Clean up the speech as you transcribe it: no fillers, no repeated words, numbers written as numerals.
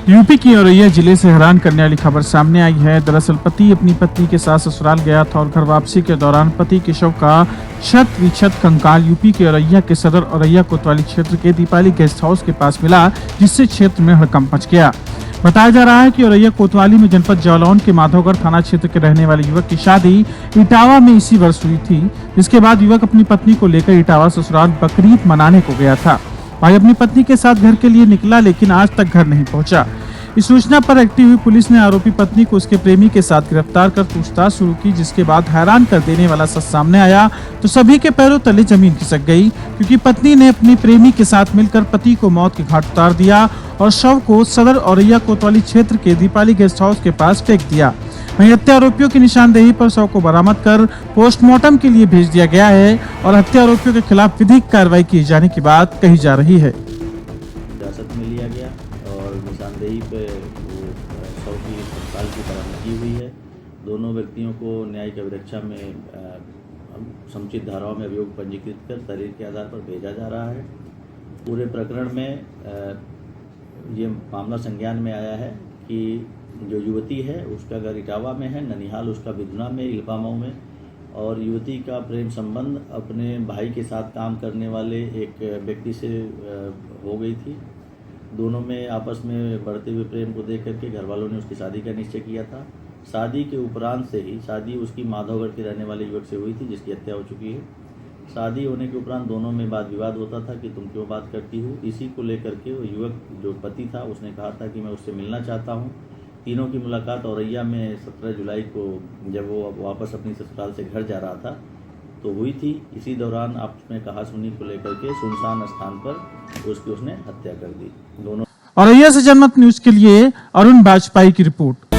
UP की औरैया जिले से हैरान करने वाली खबर सामने आई है। दरअसल पति अपनी पत्नी के साथ ससुराल गया था और घर वापसी के दौरान पति के शव का शत विक्षत कंकाल यूपी के औरैया के सदर औरैया कोतवाली क्षेत्र के दीपाली गेस्ट हाउस के पास मिला, जिससे क्षेत्र में हड़कंप मच गया। बताया जा रहा है कि औरैया कोतवाली में जनपद जालौन के माधवगढ़ थाना क्षेत्र के रहने वाले युवक की शादी इटावा में इसी वर्ष हुई थी। जिसके बाद युवक अपनी पत्नी को लेकर इटावा ससुराल बकरीद मनाने को गया था। भाई अपनी पत्नी के साथ घर के लिए निकला, लेकिन आज तक घर नहीं पहुंचा। इस सूचना पर एक्टिव हुई पुलिस ने आरोपी पत्नी को उसके प्रेमी के साथ गिरफ्तार कर पूछताछ शुरू की, जिसके बाद हैरान कर देने वाला सच सामने आया तो सभी के पैरों तले जमीन खिसक गई, क्योंकि पत्नी ने अपनी प्रेमी के साथ मिलकर पति को मौत के घाट उतार दिया और शव को सदर औरैया कोतवाली क्षेत्र के दीपाली गेस्ट हाउस के पास फेंक दिया। वहीं हत्या आरोपियों की निशानदेही पर शव को बरामद कर पोस्टमार्टम के लिए भेज दिया गया है और हत्या आरोपियों के खिलाफ विधिक कार्रवाई किए जाने की बात कही जा रही है। हिरासत में लिया गया और निशानदेही पे वो शव की कंकाल की बरामदगी हुई है। दोनों व्यक्तियों को न्यायिक अभिरक्षा में समुचित धाराओं में अभियोग पंजीकृत कर तहरीर के आधार पर भेजा जा रहा है। पूरे प्रकरण में ये मामला संज्ञान में आया है कि जो युवती है उसका घर इटावा में है, ननिहाल उसका बिधुना में, इल्पामाऊ में, और युवती का प्रेम संबंध अपने भाई के साथ काम करने वाले एक व्यक्ति से हो गई थी। दोनों में आपस में बढ़ते हुए प्रेम को देख करके घर वालों ने उसकी शादी का निश्चय किया था। शादी के उपरांत से ही शादी उसकी माधवगढ़ के रहने वाले युवक से हुई थी, जिसकी हत्या हो चुकी है। शादी होने के उपरांत दोनों में वाद विवाद होता था कि तुम क्यों बात करती हो। इसी को लेकर के वो युवक जो पति था उसने कहा था कि मैं उससे मिलना चाहता हूँ। तीनों की मुलाकात औरैया में 17 जुलाई को जब वो वापस अपनी ससुराल से घर जा रहा था तो हुई थी। इसी दौरान आपस में कहासुनी को लेकर के सुनसान स्थान पर उसने हत्या कर दी। दोनों औरैया से जनमत न्यूज के लिए अरुण वाजपेयी की रिपोर्ट।